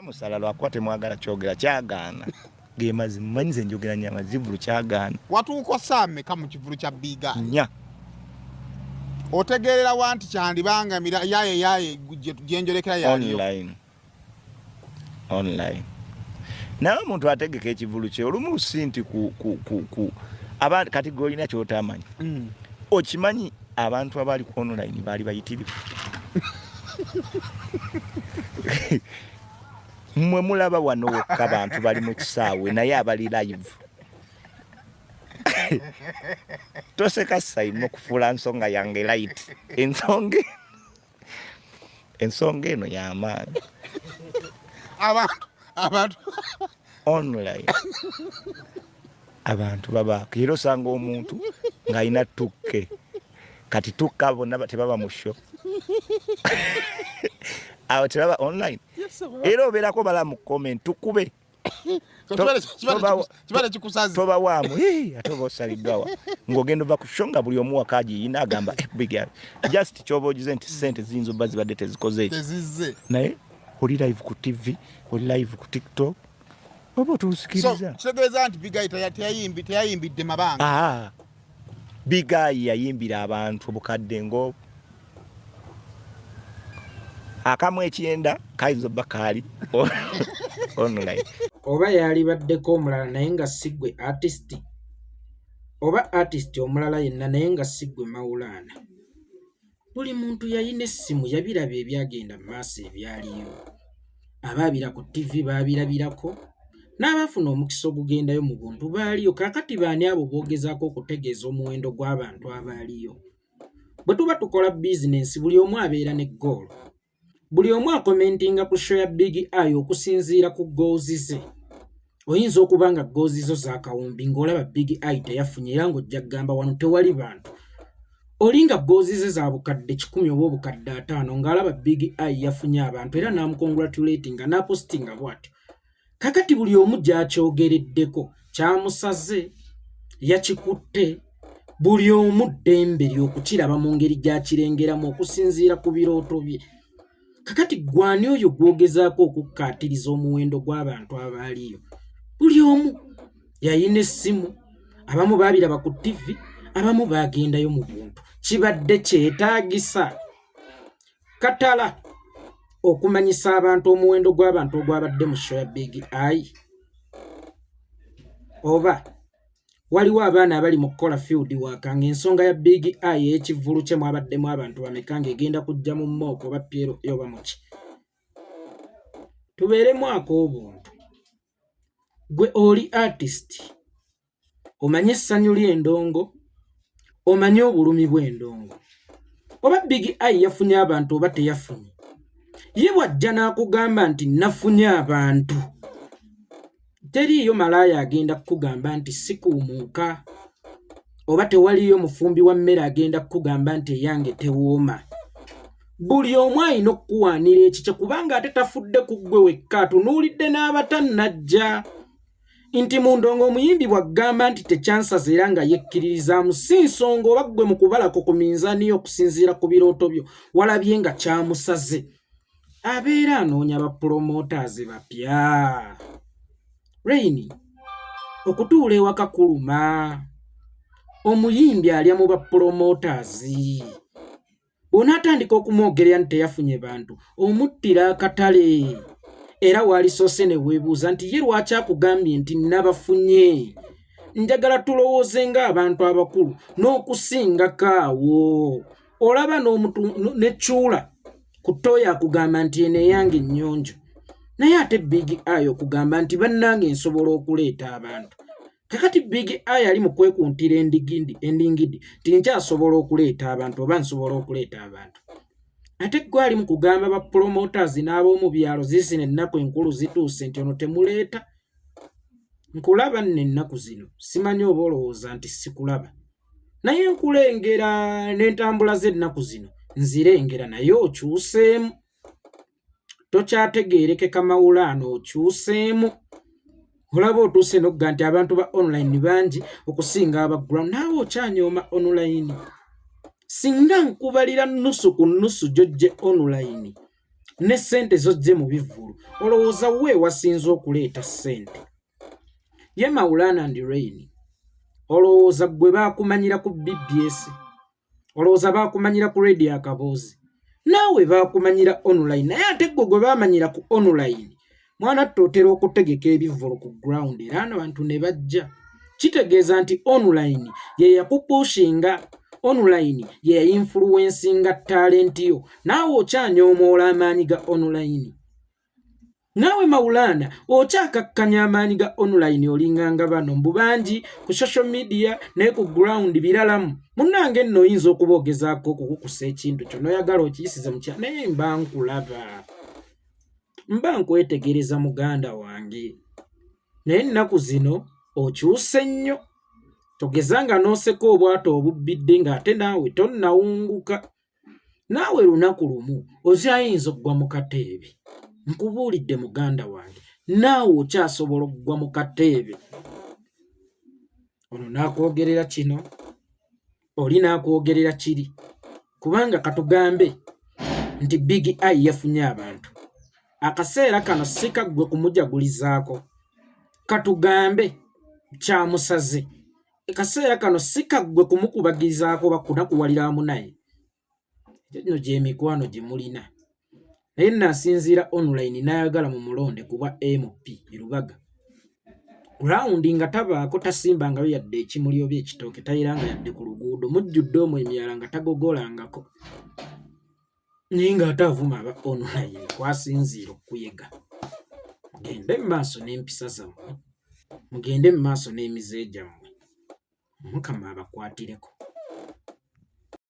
Musala lwakwate mwagala kyogera kyagaana. Gemazi mmanyize njogera nyama zivulu kyagaana. Watuuko same kama kivulu kya biga. Nya. Otegerera wanti kyandibanga mira yaye gyenjolekera yaliyo. Online. Nawe muntu ategeka ekivulu kye olumu sinti ku abantu kategori na kyotamanyi. Okimanyi abantu abali ku online bali bayitirivu. Mwe mulaba wano wokka abantu bali mu kisaawe naye abali live. Toseka sayimo kufuula nsonga yange light. Ensonga eno y'amaanyi. Abantu online. Abantu baba kiro sanga omuntu ng'alina tukke. Kati tukka bonna tebaba mu show. Awo tebaba online. Era obeerako bala mu comment tukube. Kibale kikusazi. Toba waamu. Atoba osaliddwawa. Ng'ogenda ova ku show nga buli omu wakaaji yina agamba big just kyoba ogize nti ssente ziyinza obba zibadde tezikoze. Tezizze. Naye oli live ku TV, oli live ku TikTok. Oba otusikiriza. So kitegeeza nti Big Eye teyayimbidde mabanga. Big Eye yayimbira abantu obukadde ngo akamu ekyenda kayinza obba kaali online. Oba yali baddeko omulala naye nga siggwe artist. Oba artist omulala yenna naye nga siggwe Mawulana. Buli muntu yalina essimu yabiraba ebyagenda mu maaso ebyaliyo. Abaabira ku TV baabirabirako. N'abafuna omukisa ogugendayo mu buntu baaliyo. Kakati baani abo boogezaako okutegeeza omuwendo gw'abantu abaaliyo. Bwe tuba tukola bizinensi buli omu abeera ne goal. Buli omu akomentinga ku show ya Big Eye okusinziira ku goals ze. Oyinza okuba nga goals zo zaakawumbi ng'olaba Big Eye teyafunye era ng'ojja kugamba wano tewali bantu. Olinga goals ze za bukadde 10 oba obukadde 5 ng'alaba Big Eye yafunye abantu era n'amukongratulatinga n'apostinga bw'atyo. Kakati buli omu gy'akyogereddeko kyamusaze yakikutte buli omu ddembe ly'okukiraba mu ngeri gy'akirengeramu okusinziira ku birooto bye. Kakati gwani oyo gwogezaako okukkaatiriza omuwendo gw'abantu abaaliyo. Buli omu yayina essimu, abamu baabiraba ku TV, abamu baagendayo mu buntu. Kibadde kyetaagisa katala okumanyisa abantu omuwendo gw'abantu ogwabadde mu show ya Big Eye. Oba waliwo abaana abali mu kukola field work ng'ensonga ya Big Eye ekivulu kye mwabaddemu abantu bameka ng'egenda kujja mu mmooko oba Piero yoba muki. Tubeeremu ak'obuntu. Gwe oli artist. Omanye essanyu ly'endongo. Omanye obulumi bw'endongo. Oba Big Eye yafunye abantu oba teyafunye. Ye bw'ajja n'akugamba nti nafunye abantu. Teriiyo malaaya agenda kukugamba nti sikuumuuka. Oba tewaliyo mufumbi wa mmere agenda kukugamba nti eyange tewooma. Buli omu alina okukuwaanira ekikye kubanga ate tafudde ku ggwe wekka atunuulidde n'abatannajja. Nti mu ndongo omuyimbi bw'agamba nti tekyansaza era nga yekkiririzaamu si nsonga oba ggwe mu kubalako ku minzaani y'okusinziira ku birooto byo walabye nga kyamusaze. Abeera anoonya bapromoters bapya. Rainy, okutuula ewaka kuluma. Omuyimbi alya mu bapromoters. Bw'onaatandika okumwogerera nti teyafunye bantu, omuttira akatale. Era walisoose ne weebuuza nti ye lwaki akugambye nti nabafunye. Njagala tulowooze ng'abantu abakulu n'okusingako awo. Olaba n'omuntu n'ekyula ku ttooyi akugamba nti eno eyange ennyonjo. Naye ate Big Eye okugamba nti bannange nsobola okuleeta abantu. Kakati Big Eye ali mu kwekuntira endingidi nti nkyasobola okuleeta abantu oba nsobola okuleeta abantu. Ate gwe ali mu kugamba ba promoters n'ab'omu byalo zisina ennaku enkulu zituuse nti ono temuleeta. Nkulaba nno ennaku zino simanyi oba olowooza nti sikulaba. Naye nkulengera n'entambula z'ennaku zino nzirengera naye okyuseemu. Tokyategeerekeka Mawulana okyuseemu. Olaba otuuse n'okugamba nti abantu ba online bangi okusinga aba ground naawe okyanyooma online. Singa nkubalira nusu ku nusu jojje online. ne ssente zojje mu bivvulu olowooza we wasinze okuleeta ssente ye Maulana and Rain olowooza gwe baakumanyira ku BBS olowooza baakumanyira ku radio akaboozi naawe baakumanyira online naye ate gwe baamanyira ku online mwana tutera okutegeka ebivvulu ku ground era abantu ne bajja kitegeeza nti online ye yakupushinga online ye influencinga talent yo naawe okyanyomoola amaanyi ga online naawe Maulana okyakakkanya amaanyi ga online olinganga bano mbu bangi ku social media naye ku ground biralamu munnange nno oyinza okubogezaako okukukusa ekintu kyo noyagala okiyisiza mu kya naye mba nkulaba mba nkwetegereza muganda wange naye ennaku zino okyuse nnyo togezanga n'oseka obwata obubbidde ng'ate naawe tonnawunguka naawe lunaku lumu ozyayinza okugwa mu kateebe nkubuulidde muganda wange naawe okyasobola okugwa mu kateebe ono naakwogerera kino oli naakwogerera kiri kubanga katugambe nti Big Eye yafunye abantu akaseera kano si kaggwe kumujagulizaako katugambe kyamusaze akaseera kano si kaggwe kumukubagirizaako bakunakuwaliramu naye gino gy'emikwano gye mulina naye naasinziira online n'ayagala mu mulonde kuba MP Lubaga gurawundi nga tabaako tasimbangayo yadde ekimuli oba ekitooke tayiranga yadde ku luguudo mujjudde omwo emyala nga tagogolangako naye ng'ate avuma aba online kwasinziira okuyega mugende mu maaso n'empisa zammwe mugende mu maaso n'emize gyammwe Mukama abakwatireko